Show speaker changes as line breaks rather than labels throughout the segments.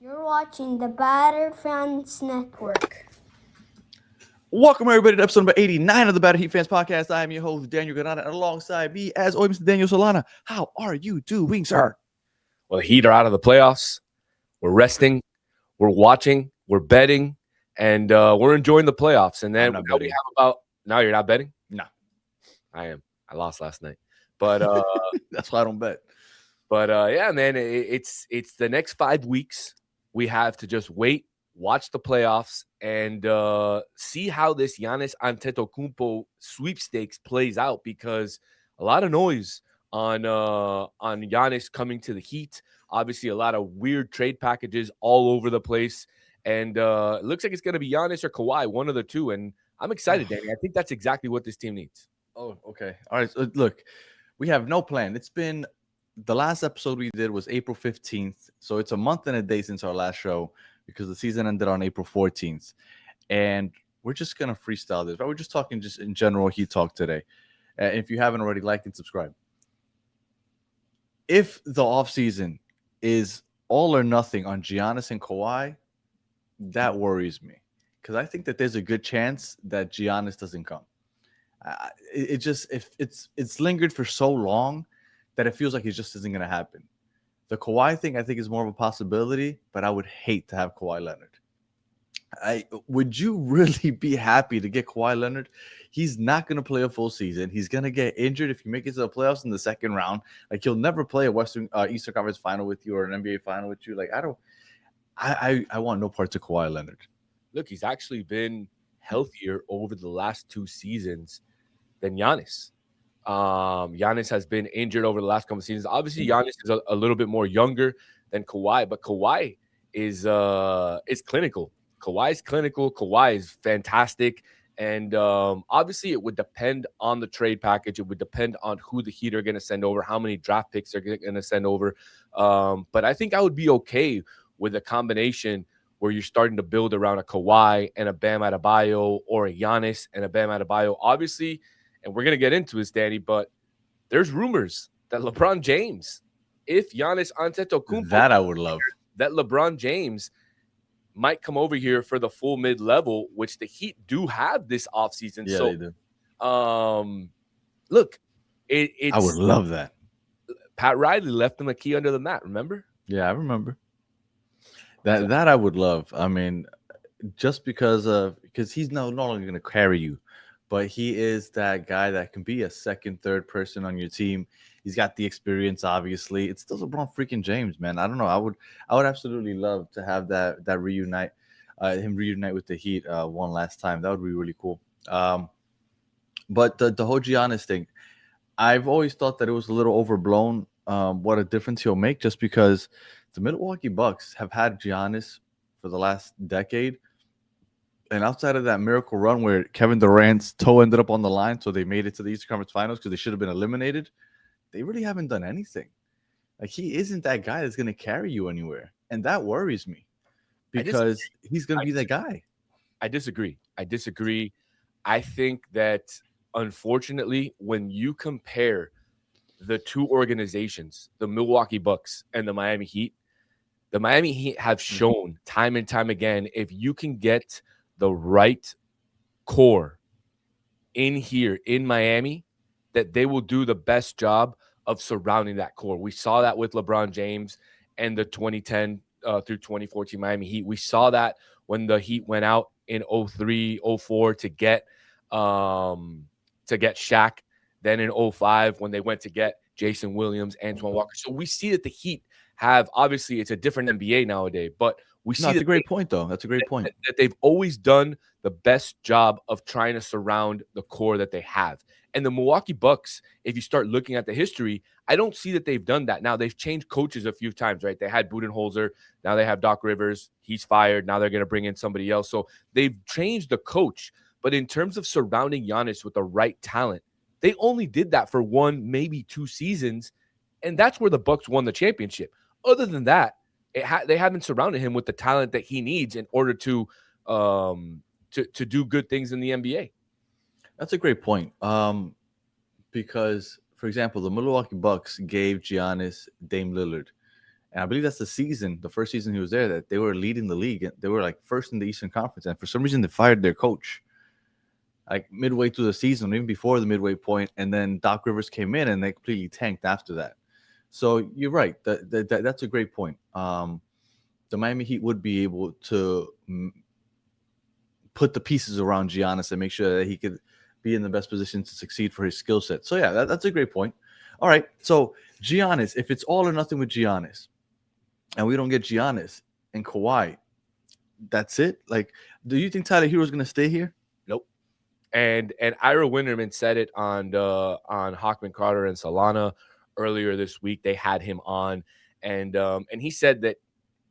You're watching the Batter Fans Network.
Welcome, everybody, to episode number 89 of the Battle Heat Fans Podcast. I am your host, Daniel Granada, and alongside me, as always, Mr. Daniel Solana. How are you doing, sir?
Well, the Heat are out of the playoffs. We're resting. We're watching. We're betting. And we're enjoying the playoffs. And then
I'm not
now we
betting.
have about – now you're not betting?
No.
I am. I lost last night. But
That's why I don't bet.
yeah, man, it's the next 5 weeks. We have to just wait, watch the playoffs, and see how this Giannis Antetokounmpo sweepstakes plays out, because a lot of noise on Giannis coming to the Heat. Obviously, a lot of weird trade packages all over the place, and it looks like it's going to be Giannis or Kawhi, one of the two. And I'm excited, Danny. I think that's exactly what this team needs.
Oh, okay. All right. So, look, we have no plan. It's been the last episode we did was April 15th. So it's a month and a day since our last show because the season ended on April 14th. And we're just going to freestyle this. Right? We're just talking just in general Heat talk today. If you haven't already, like and subscribe. If the offseason is all or nothing on Giannis and Kawhi, that worries me because I think that there's a good chance that Giannis doesn't come. It just if it's lingered for so long that it feels like it just isn't going to happen. The Kawhi thing I think is more of a possibility, but I would hate to have Kawhi Leonard. Would you really be happy to get Kawhi Leonard? He's not going to play a full season. He's going to get injured if you make it to the playoffs in the second round. Like he'll never play a Eastern Conference final with you or an NBA final with you. Like I want no parts of Kawhi Leonard.
Look, he's actually been healthier over the last 2 seasons than Giannis. Giannis has been injured over the last couple of seasons. Obviously, Giannis is a little bit more younger than Kawhi, but Kawhi is clinical. Kawhi's clinical. Kawhi is fantastic. And obviously, it would depend on the trade package. It would depend on who the Heat are going to send over, how many draft picks they're going to send over. But I think I would be okay with a combination where you're starting to build around a Kawhi and a Bam Adebayo, or a Giannis and a Bam Adebayo. Obviously, and we're going to get into this, Danny, but there's rumors that LeBron James, if Giannis Antetokounmpo,
That I would love.
that LeBron James might come over here for the full mid-level, which the Heat do have this offseason.
Yeah,
So,
they do.
Look, it's
I would love that.
Pat Riley left him a key under the mat, remember?
Yeah, I remember. That I would love. I mean, just because he's no longer going to carry you, but he is that guy that can be a second, third person on your team. He's got the experience. Obviously, it's still LeBron freaking James, man. I don't know. I would absolutely love to have that reunite, him reunite with the Heat one last time. That would be really cool. But the whole Giannis thing, I've always thought that it was a little overblown. What a difference he'll make, just because the Milwaukee Bucks have had Giannis for the last decade, and outside of that miracle run where Kevin Durant's toe ended up on the line, so they made it to the Eastern Conference Finals because they should have been eliminated, they really haven't done anything. Like, he isn't that guy that's going to carry you anywhere, and that worries me because he's going to be that guy.
I disagree. I think that, unfortunately, when you compare the two organizations, the Milwaukee Bucks and the Miami Heat have shown time and time again, if you can get the right core in here in Miami, that they will do the best job of surrounding that core. We saw that with LeBron James and the 2010 through 2014 Miami Heat. We saw that when the Heat went out in 03, 04 to get Shaq. Then in 05 when they went to get Jason Williams, Antoine Walker. So we see that the Heat have, obviously it's a different NBA nowadays, but we see
That's a great point, though. That's a great point.
that they've always done the best job of trying to surround the core that they have. And the Milwaukee Bucks, if you start looking at the history, I don't see that they've done that. Now, they've changed coaches a few times, right? They had Budenholzer. Now they have Doc Rivers. He's fired. Now they're going to bring in somebody else. So they've changed the coach. But in terms of surrounding Giannis with the right talent, they only did that for 1, maybe 2 seasons. And that's where the Bucks won the championship. Other than that, they haven't surrounded him with the talent that he needs in order to do good things in the NBA.
That's a great point. Because, for example, the Milwaukee Bucks gave Giannis Dame Lillard, And I believe that's the first season he was there, that they were leading the league. They were like first in the Eastern Conference. And for some reason, they fired their coach like midway through the season, even before the midway point. And then Doc Rivers came in and they completely tanked after that. So you're right. That's a great point. The Miami Heat would be able to put the pieces around Giannis and make sure that he could be in the best position to succeed for his skill set. So yeah, that's a great point. All right, so Giannis, if it's all or nothing with Giannis, and we don't get Giannis and Kawhi, that's it. Like, do you think Tyler Hero is going to stay here?
Nope. And Ira Winterman said it on Hawkman Carter and Solana earlier this week. They had him on, and he said that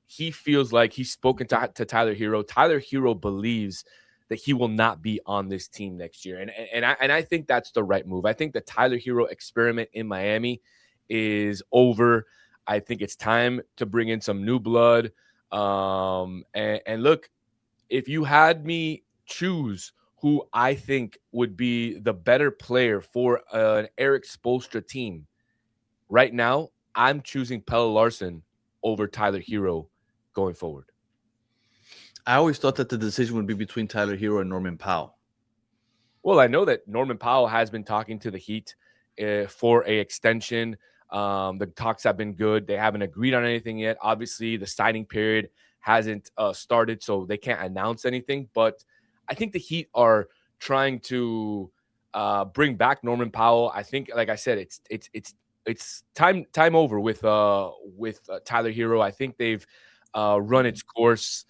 he feels like he's spoken to Tyler Herro. Tyler Herro believes that he will not be on this team next year. And I think that's the right move. I think the Tyler Herro experiment in Miami is over. I think it's time to bring in some new blood. And look, if you had me choose who I think would be the better player for an Eric Spoelstra team right now, I'm choosing Pelle Larsson over Tyler Herro going forward.
I always thought that the decision would be between Tyler Herro and Norman Powell.
Well, I know that Norman Powell has been talking to the Heat for an extension. The talks have been good. They haven't agreed on anything yet. Obviously, the signing period hasn't started, so they can't announce anything. But I think the Heat are trying to bring back Norman Powell. I think, like I said, it's time over with Tyler Herro. I think they've run its course.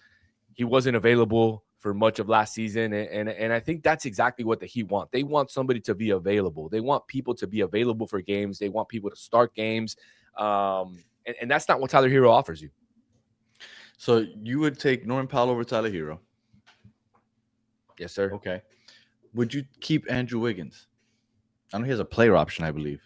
He wasn't available for much of last season, and I think that's exactly what the Heat want. They want somebody to be available. They want people to be available for games. They want people to start games, and that's not what Tyler Herro offers you.
So you would take Norman Powell over Tyler Herro?
Yes, sir.
Okay. Would you keep Andrew Wiggins? I know he has a player option, I believe.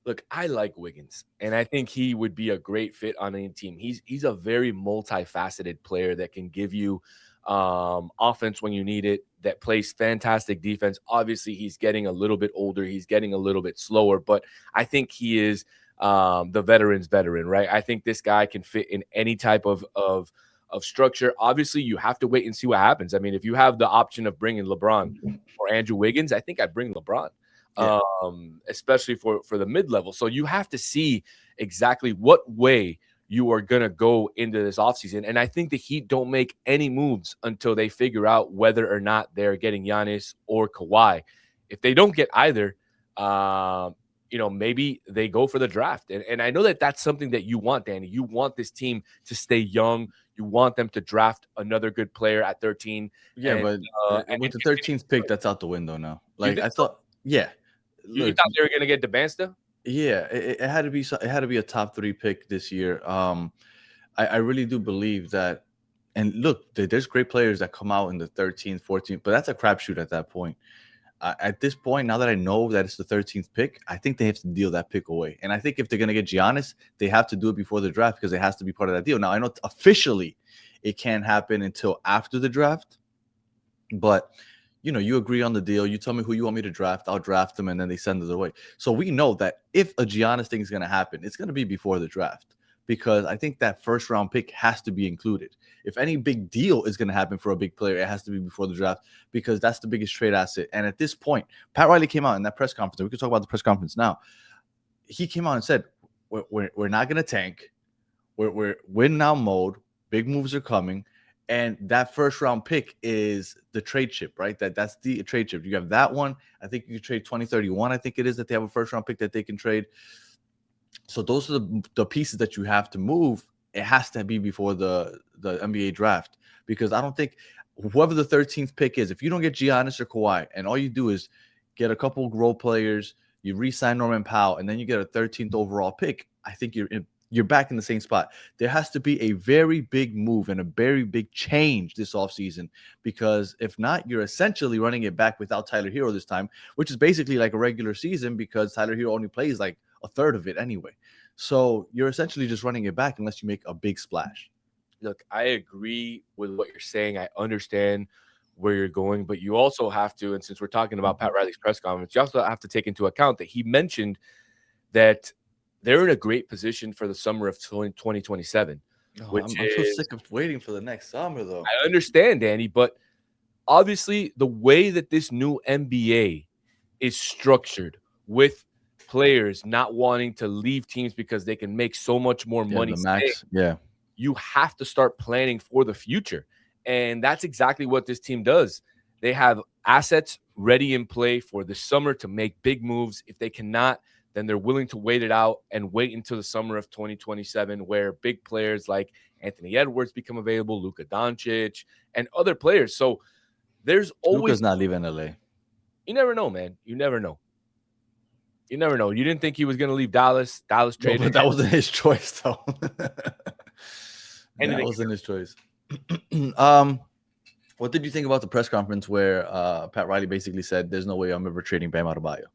Look, I like Wiggins, and I think he would be a great fit on any team. He's a very multifaceted player that can give you offense when you need it, that plays fantastic defense. Obviously, he's getting a little bit older. He's getting a little bit slower, but I think he is the veteran's veteran, right? I think this guy can fit in any type of structure. Obviously, you have to wait and see what happens. I mean, if you have the option of bringing LeBron or Andrew Wiggins, I think I'd bring LeBron. Yeah. Especially for the mid-level. So you have to see exactly what way you are going to go into this offseason. And I think the Heat don't make any moves until they figure out whether or not they're getting Giannis or Kawhi. If they don't get either, maybe they go for the draft. And I know that that's something that you want, Danny. You want this team to stay young. You want them to draft another good player at 13.
Yeah, but with the 13th pick, that's out the window now. Like I thought, yeah.
You thought they were going to get DeBansta?
Yeah, it had to be. It had to be a top 3 pick this year. I really do believe that. And look, there's great players that come out in the 13th, 14th, but that's a crapshoot at that point. At this point, now that I know that it's the 13th pick, I think they have to deal that pick away. And I think if they're going to get Giannis, they have to do it before the draft because it has to be part of that deal. Now, I know officially it can't happen until after the draft, but you agree on the deal. You tell me who you want me to draft. I'll draft them, and then they send it away. So we know that if a Giannis thing is going to happen, it's going to be before the draft because I think that first-round pick has to be included. If any big deal is going to happen for a big player, it has to be before the draft because that's the biggest trade asset. And at this point, Pat Riley came out in that press conference. We can talk about the press conference now. He came out and said, we're not going to tank. We're win now mode. Big moves are coming. And that first round pick is the trade chip, right? That's the trade chip. You have that one. I think you can trade 2031. I think it is that they have a first round pick that they can trade. So those are the pieces that you have to move. It has to be before the NBA draft because I don't think whoever the 13th pick is, if you don't get Giannis or Kawhi and all you do is get a couple role players, you re-sign Norman Powell, and then you get a 13th overall pick, I think you're back in the same spot. There has to be a very big move and a very big change this offseason because if not, you're essentially running it back without Tyler Herro this time, which is basically like a regular season because Tyler Herro only plays like a third of it anyway. So you're essentially just running it back unless you make a big splash.
Look, I agree with what you're saying. I understand where you're going, but you also have to, and since we're talking about Pat Riley's press conference, you also have to take into account that he mentioned that they're in a great position for the summer of 2027,
Oh,
which
I'm so
is,
sick of waiting for the next summer, though.
I understand, Danny, but obviously the way that this new NBA is structured with players not wanting to leave teams because they can make so much more
Yeah,
money
the
staying,
max. Yeah.
you have to start planning for the future. And that's exactly what this team does. They have assets ready in play for the summer to make big moves. If they cannot, then they're willing to wait it out and wait until the summer of 2027, where big players like Anthony Edwards become available, Luka Doncic, and other players. So there's always,
Luka's not leaving LA.
you never know, man. You never know. You never know. You didn't think he was going to leave Dallas. Dallas
No,
traded
but that wasn't his choice, though. That
anything.
wasn't his choice. What did you think about the press conference where Pat Riley basically said, "There's no way I'm ever trading Bam Adebayo"?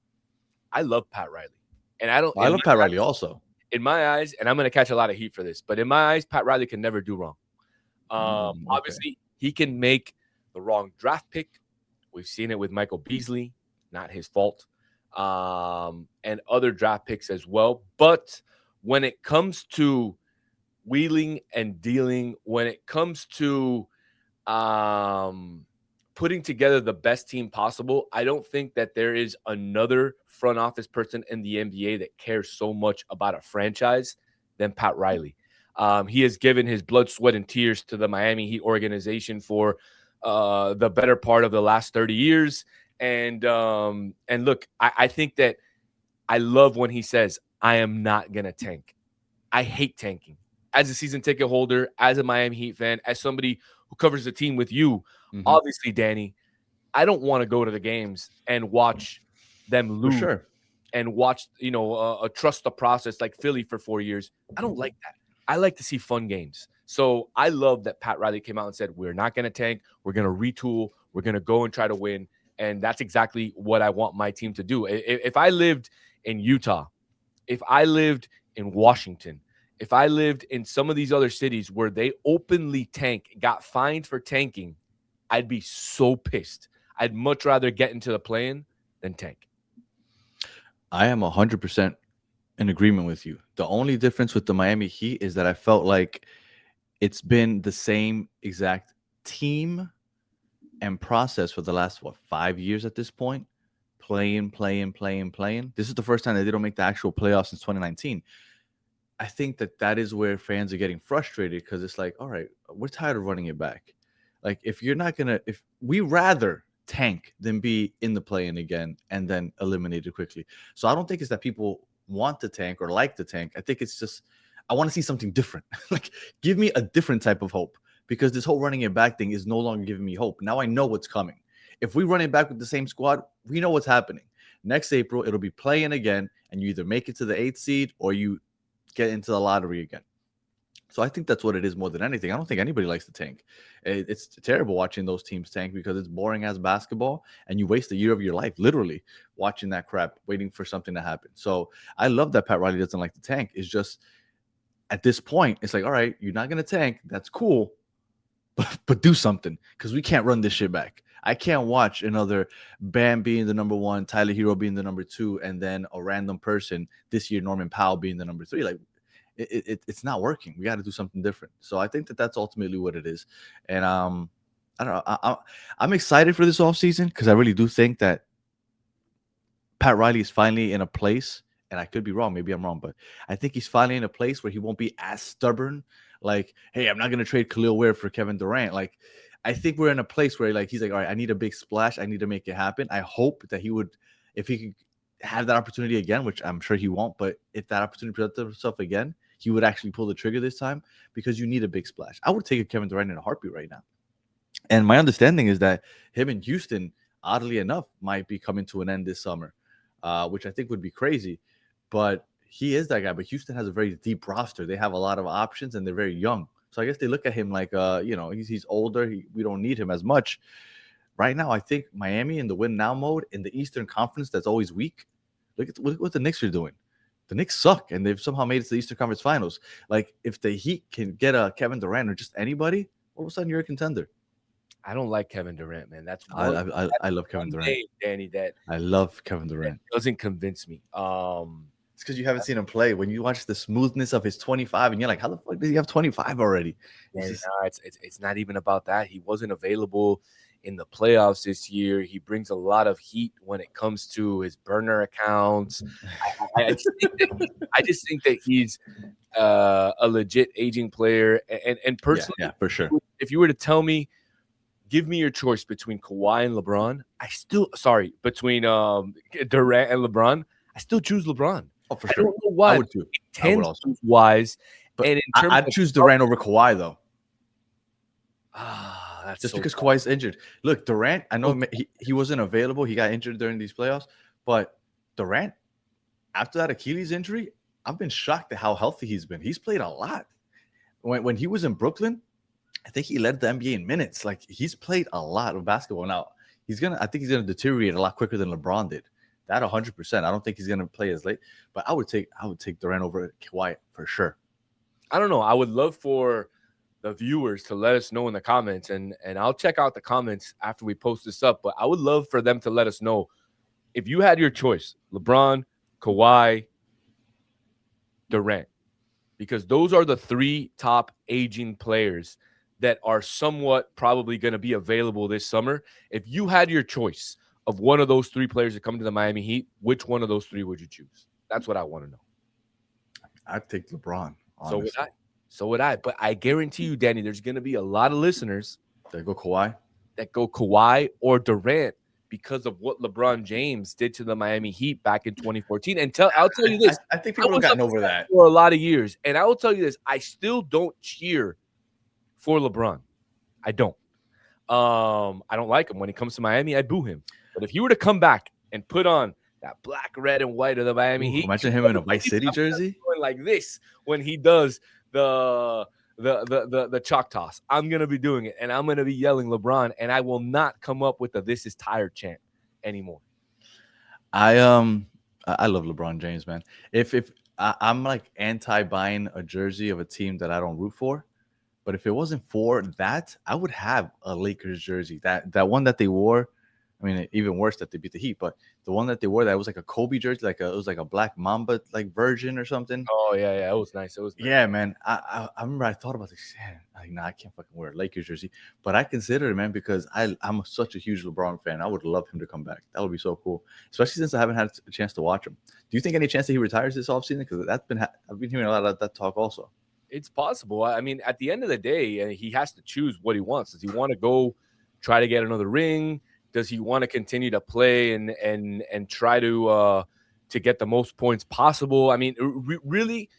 I love Pat Riley. And I don't,
I love Pat Riley also.
in my eyes, and I'm going to catch a lot of heat for this, but in my eyes, Pat Riley can never do wrong.
Okay.
Obviously, he can make the wrong draft pick. We've seen it with Michael Beasley, not his fault, and other draft picks as well. But when it comes to wheeling and dealing, when it comes to putting together the best team possible, I don't think that there is another front office person in the NBA that cares so much about a franchise than Pat Riley. He has given his blood, sweat, and tears to the Miami Heat organization for the better part of the last 30 years. And look, I think that I love when he says, "I am not going to tank." I hate tanking. As a season ticket holder, as a Miami Heat fan, as somebody who covers the team with you, obviously, Danny, I don't want to go to the games and watch them
For
lose
sure.
and watch, trust the process like Philly for 4 years. I don't like that. I like to see fun games. So I love that Pat Riley came out and said, we're not going to tank. We're going to retool. We're going to go and try to win. And that's exactly what I want my team to do. If I lived in Utah, if I lived in Washington, if I lived in some of these other cities where they openly tank, got fined for tanking, I'd be so pissed. I'd much rather get into the play-in than tank.
I am 100% in agreement with you. The only difference with the Miami Heat is that I felt like it's been the same exact team and process for the last 5 years at this point. Playing. This is the first time that they don't make the actual playoffs since 2019. I think that is where fans are getting frustrated because it's like, all right, we're tired of running it back. Like, if we rather tank than be in the play-in again and then eliminated quickly. So I don't think it's that people want to tank or like to tank. I think it's just I want to see something different. Like, give me a different type of hope, because this whole running it back thing is no longer giving me hope. Now I know what's coming. If we run it back with the same squad, we know what's happening. Next April, it'll be playing again, and you either make it to the 8th seed or you get into the lottery again. So I think that's what it is more than anything. I don't think anybody likes to tank. It's terrible watching those teams tank because it's boring as basketball, and you waste a year of your life literally watching that crap, waiting for something to happen. So I love that Pat Riley doesn't like to tank. It's just at this point, it's like, all right, you're not going to tank. That's cool, but do something, because we can't run this shit back. I can't watch another Bam being the number 1, Tyler Herro being the number 2, and then a random person this year, Norman Powell, being the number 3. Like, it's not working. We got to do something different. So I think that's ultimately what it is. And I don't know. I'm excited for this offseason because I really do think that Pat Riley is finally in a place, and I could be wrong. Maybe I'm wrong, but I think he's finally in a place where he won't be as stubborn. Like, hey, I'm not going to trade Khalil Ware for Kevin Durant. Like, I think we're in a place where he's like, all right, I need a big splash. I need to make it happen. I hope that he would, if he could have that opportunity again, which I'm sure he won't, but if that opportunity presents itself again, he would actually pull the trigger this time, because you need a big splash. I would take a Kevin Durant in a heartbeat right now. And my understanding is that him in Houston, oddly enough, might be coming to an end this summer, which I think would be crazy. But he is that guy. But Houston has a very deep roster. They have a lot of options, and they're very young. So I guess they look at him like, he's older. We don't need him as much. Right now, I think Miami in the win now mode in the Eastern Conference, that's always weak. Look what the Knicks are doing. The Knicks suck, and they've somehow made it to the Eastern Conference Finals. Like, if the Heat can get a Kevin Durant or just anybody, all of a sudden you're a contender.
I don't like Kevin Durant, man. That's
I love Kevin Durant.
Danny, that
I love Kevin Durant.
doesn't convince me.
It's because you haven't seen him play. When you watch the smoothness of his 25, and you're like, how the fuck did he have 25 already?
And it's not even about that. He wasn't available in the playoffs this year. He brings a lot of heat when it comes to his burner accounts. I just think that he's a legit aging player. And personally,
yeah, for sure.
If you were to tell me, give me your choice between Kawhi and LeBron, between Durant and LeBron, I still choose LeBron.
Oh, for sure.
I don't know why.
I would too.
Wise,
but
and in terms
I'd choose Durant over Kawhi though.
That's
just
so
because Kawhi's injured. Look, Durant, I know he wasn't available. He got injured during these playoffs. But Durant, after that Achilles injury, I've been shocked at how healthy he's been. He's played a lot. When he was in Brooklyn, I think he led the NBA in minutes. Like, he's played a lot of basketball. Now, I think he's gonna deteriorate a lot quicker than LeBron did. That 100%. I don't think he's gonna play as late. But I would take Durant over Kawhi for sure.
I don't know. I would love for the viewers to let us know in the comments, and I'll check out the comments after we post this up. But I would love for them to let us know if you had your choice: LeBron, Kawhi, Durant, because those are the three top aging players that are somewhat probably going to be available this summer. If you had your choice of one of those three players to come to the Miami Heat, which one of those three would you choose? That's what I want to know.
I'd take LeBron. Honestly.
So would I. But I guarantee you, Danny, there's going to be a lot of listeners
that go Kawhi
or Durant because of what LeBron James did to the Miami Heat back in 2014. And I'll tell you this.
I think people have gotten over that
for a lot of years. And I will tell you this. I still don't cheer for LeBron. I don't. I don't like him. When he comes to Miami, I boo him. But if he were to come back and put on that black, red, and white of the Miami Heat,
imagine him in a Vice City jersey
going like this when he does the chalk toss. I'm gonna be doing it, and I'm gonna be yelling LeBron, and I will not come up with the "This is tired" chant anymore.
I love LeBron James, man. If I'm like anti-buying a jersey of a team that I don't root for, but if it wasn't for that, I would have a Lakers jersey. That one that they wore. I mean, even worse that they beat the Heat, but the one that they wore, that was like a Kobe jersey, it was like a Black Mamba like version or something.
Oh yeah, it was nice.
Yeah, man. I remember I thought about this. Like, nah, I can't fucking wear a Lakers jersey, but I consider it, man, because I'm such a huge LeBron fan. I would love him to come back. That would be so cool, especially since I haven't had a chance to watch him. Do you think any chance that he retires this offseason? Because I've been hearing a lot of that talk also.
It's possible. I mean, at the end of the day, he has to choose what he wants. Does he want to go try to get another ring? Does he want to continue to play and try to get the most points possible? I mean, really,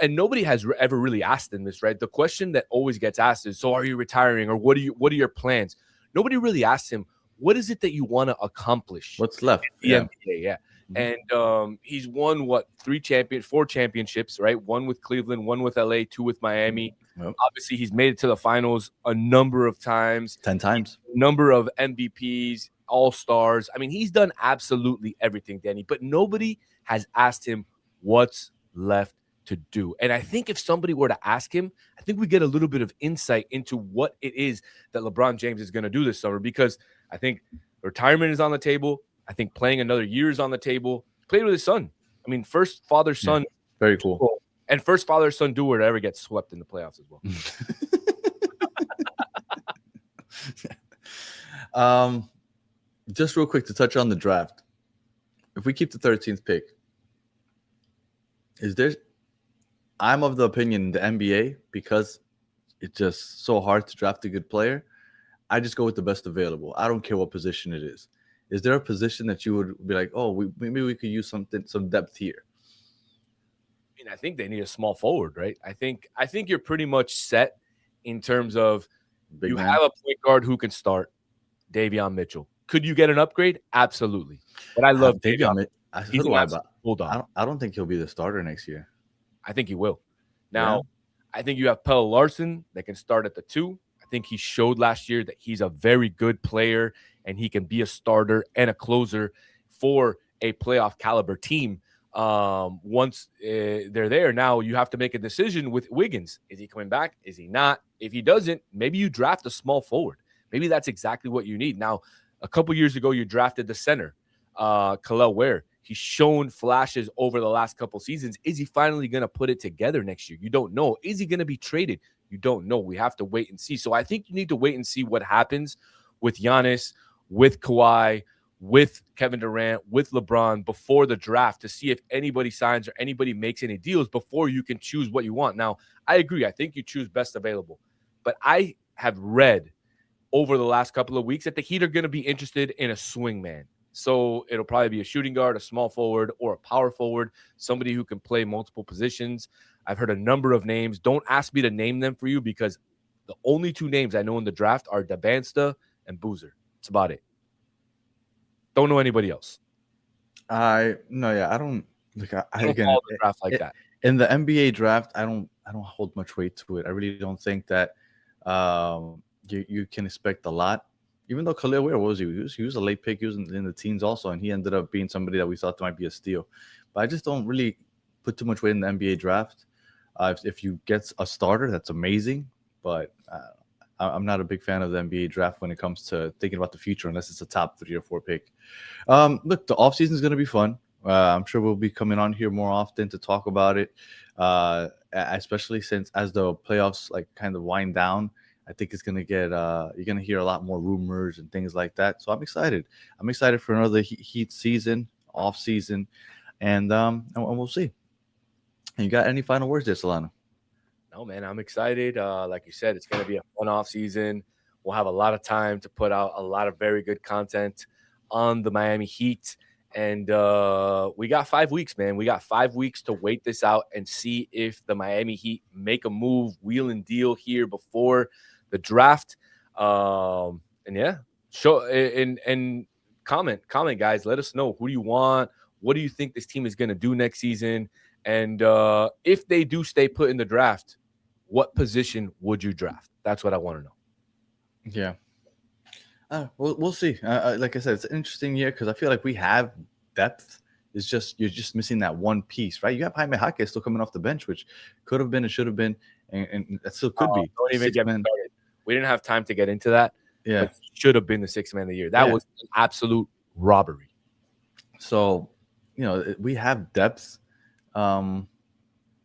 and nobody has ever really asked him this, right? The question that always gets asked is, "So are you retiring, or what are your plans?" Nobody really asks him, "What is it that you want to accomplish?
What's left?"
NBA, yeah. And he's won 4 championships, right? 1 with Cleveland, 1 with LA, 2 with Miami.
Yep.
Obviously, he's made it to the finals a number of times.
10 times.
Number of MVPs, All-Stars. I mean, he's done absolutely everything, Danny. But nobody has asked him what's left to do. And I think if somebody were to ask him, I think we get a little bit of insight into what it is that LeBron James is going to do this summer, because I think retirement is on the table. I think playing another year is on the table. Played with his son. I mean, first father-son.
Yeah, very cool.
And first father-son duo to ever get swept in the playoffs as well.
Just real quick to touch on the draft. If we keep the 13th pick, I'm of the opinion in the NBA, because it's just so hard to draft a good player, I just go with the best available. I don't care what position it is. Is there a position that you would be like, oh, maybe we could use some depth here?
I mean, I think they need a small forward, right? I think you're pretty much set in terms of you have a point guard who can start, Davion Mitchell. Could you get an upgrade? Absolutely. But I love
Davion Mitchell. I don't think he'll be the starter next year.
I think he will. Now, I think you have Pelle Larsson that can start at the 2. I think he showed last year that he's a very good player and he can be a starter and a closer for a playoff caliber team. Once they're there, now you have to make a decision with Wiggins. Is he coming back? Is he not? If he doesn't, maybe you draft a small forward. Maybe that's exactly what you need. Now, a couple years ago, you drafted the center, Khalil Ware. He's shown flashes over the last couple seasons. Is he finally going to put it together next year? You don't know. Is he going to be traded? You don't know. We have to wait and see. So I think you need to wait and see what happens with Giannis, with Kawhi, with Kevin Durant, with LeBron before the draft to see if anybody signs or anybody makes any deals before you can choose what you want. Now, I agree. I think you choose best available. But I have read over the last couple of weeks that the Heat are going to be interested in a swing man. So it'll probably be a shooting guard, a small forward, or a power forward, somebody who can play multiple positions. I've heard a number of names. Don't ask me to name them for you because the only two names I know in the draft are Dabansta and Boozer. That's about it. Don't know anybody else.
I don't like. I
don't
again
follow the draft like that.
In the NBA draft. I don't hold much weight to it. I really don't think that you can expect a lot. Even though Khalil, where was he? He was a late pick. He was in the teens also, and he ended up being somebody that we thought might be a steal. But I just don't really put too much weight in the NBA draft. If you get a starter, that's amazing. But I'm not a big fan of the NBA draft when it comes to thinking about the future, unless it's a top 3 or 4 pick. Look, the offseason is going to be fun. I'm sure we'll be coming on here more often to talk about it, especially since as the playoffs like kind of wind down. I think it's going to get you're going to hear a lot more rumors and things like that. So I'm excited. I'm excited for another Heat season, off season, and we'll see. And you got any final words there, Solano?
No, man, I'm excited. Like you said, it's going to be a fun off season. We'll have a lot of time to put out a lot of very good content on the Miami Heat. And we got 5 weeks, man. We got 5 weeks to wait this out and see if the Miami Heat make a move, wheel and deal here before the draft. And yeah, show and comment, guys. Let us know, who do you want? What do you think this team is going to do next season? And if they do stay put in the draft, what position would you draft? That's what I want to know.
Yeah. We'll see. Like I said, it's an interesting year because I feel like we have depth. It's just you're just missing that one piece, right? You have Jaime Jaquez still coming off the bench, which could have been and should have been, and that still could be.
Don't even get me started. We didn't have time to get into that.
Yeah,
but should have been the 6th man of the year. That was an absolute robbery.
So, we have depth. I don't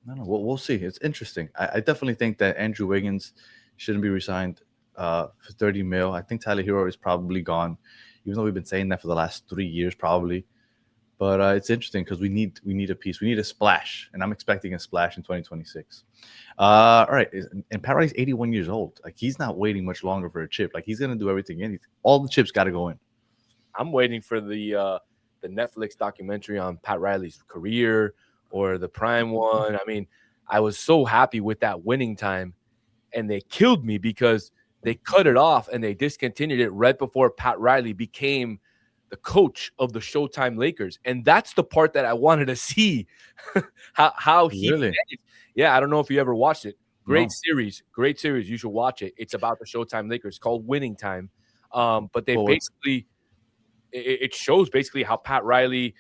know. We'll see. It's interesting. I definitely think that Andrew Wiggins shouldn't be resigned for $30 million. I think Tyler Herro is probably gone, even though we've been saying that for the last 3 years, probably. But it's interesting because we need a piece. We need a splash, and I'm expecting a splash in 2026. All right, and Pat Riley's 81 years old. Like, he's not waiting much longer for a chip. Like, he's gonna do everything in. All the chips got to go in.
I'm waiting for the Netflix documentary on Pat Riley's career or the Prime one. I mean, I was so happy with that winning time, and they killed me because they cut it off and they discontinued it right before Pat Riley became the coach of the Showtime Lakers. And that's the part that I wanted to see. how he
really?
Yeah, I don't know if you ever watched it. Great series. You should watch it. It's about the Showtime Lakers, called Winning Time. But they basically it shows basically how Pat Riley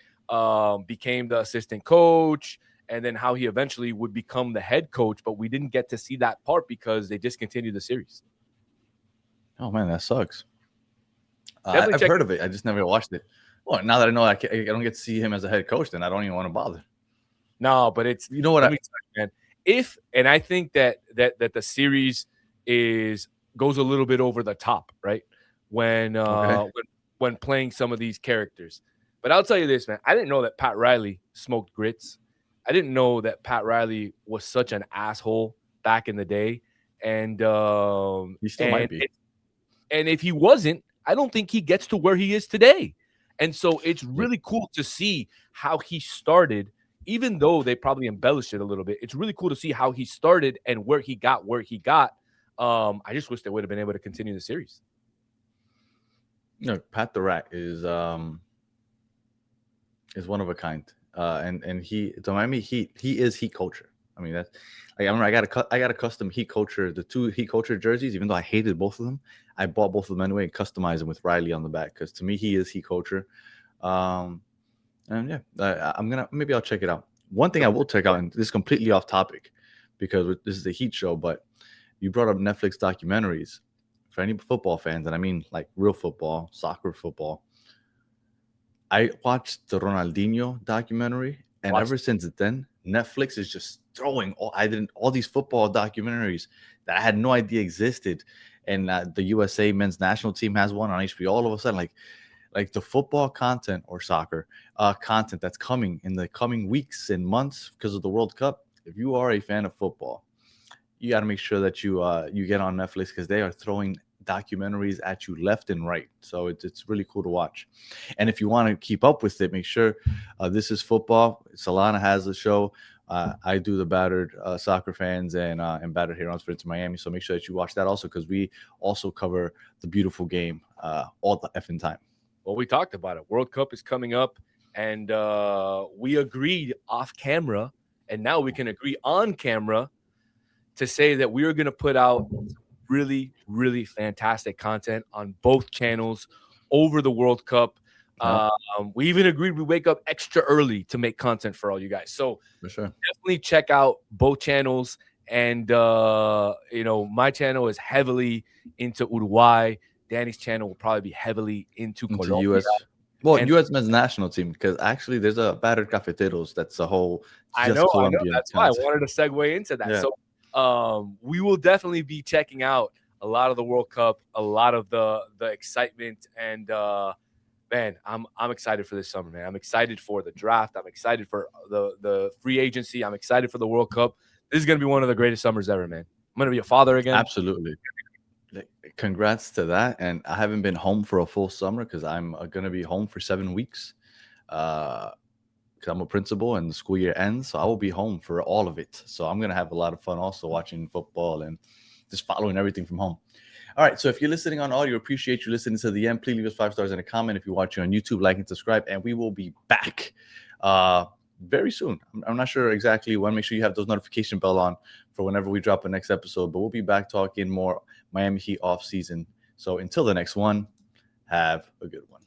became the assistant coach and then how he eventually would become the head coach. But we didn't get to see that part because they discontinued the series.
Oh, man, that sucks. I've heard of it. I just never watched it. Well, now that I know I don't get to see him as a head coach, then I don't even want to bother.
No, but it's,
you know what,
man. I think that the series goes a little bit over the top, right? When playing some of these characters. But I'll tell you this, man. I didn't know that Pat Riley smoked grits. I didn't know that Pat Riley was such an asshole back in the day. And
he still might be.
And if he wasn't, I don't think he gets to where he is today. And so it's really cool to see how he started, even though they probably embellished it a little bit. It's really cool to see how he started and where he got. I just wish they would have been able to continue the series.
Pat the Rat is one of a kind. And the Miami Heat, he is Heat culture. I mean, that's like, I remember I got a custom Heat culture, the 2 Heat culture jerseys, even though I hated both of them. I bought both of them anyway and customized them with Riley on the back because to me he is Heat culture. And yeah, maybe I'll check it out. One thing I will check out, and this is completely off topic because this is a Heat show, but you brought up Netflix documentaries. For any football fans, and I mean like real football, soccer football, I watched the Ronaldinho documentary, and
Watch
ever since then, Netflix is just throwing all these football documentaries that I had no idea existed. And the USA men's national team has one on HBO. All of a sudden, like the football content or soccer content that's coming in the coming weeks and months because of the World Cup. If you are a fan of football, you got to make sure that you get on Netflix because they are throwing documentaries at you left and right. So it's really cool to watch. And if you want to keep up with it, make sure This Is Football. Solana has the show. I do the Battered Soccer Fans and Battered Herons for Inter Miami. So make sure that you watch that also because we also cover the beautiful game all the effing time.
Well, we talked about it. World Cup is coming up, and we agreed off camera, and now we can agree on camera to say that we are going to put out really, really fantastic content on both channels over the World Cup.
Yeah.
We even agreed we wake up extra early to make content for all you guys. So
For sure.
definitely check out both channels. And, my channel is heavily into Uruguay. Danny's channel will probably be heavily into Colombia.
U.S. Well,
And-
U.S. men's national team because actually there's a Battered Cafeteros that's a whole
I know.
Colombian
That's why I
content.
wanted to segue into that.
Yeah.
So we will definitely be checking out a lot of the World Cup, a lot of the excitement, and man, I'm excited for this summer, man. I'm excited for the draft. I'm excited for the free agency. I'm excited for the World Cup. This is gonna be one of the greatest summers ever, man. I'm gonna be a father again.
Absolutely. Congrats to that. And I haven't been home for a full summer because I'm going to be home for 7 weeks because I'm a principal and the school year ends. So I will be home for all of it. So I'm going to have a lot of fun also watching football and just following everything from home. All right. So if you're listening on audio, appreciate you listening to the end. Please leave us 5 stars and a comment. If you're watching on YouTube, like and subscribe. And we will be back very soon. I'm not sure exactly when. Make sure you have those notification bell on for whenever we drop a next episode. But we'll be back talking more Miami Heat off season. So until the next one, have a good one.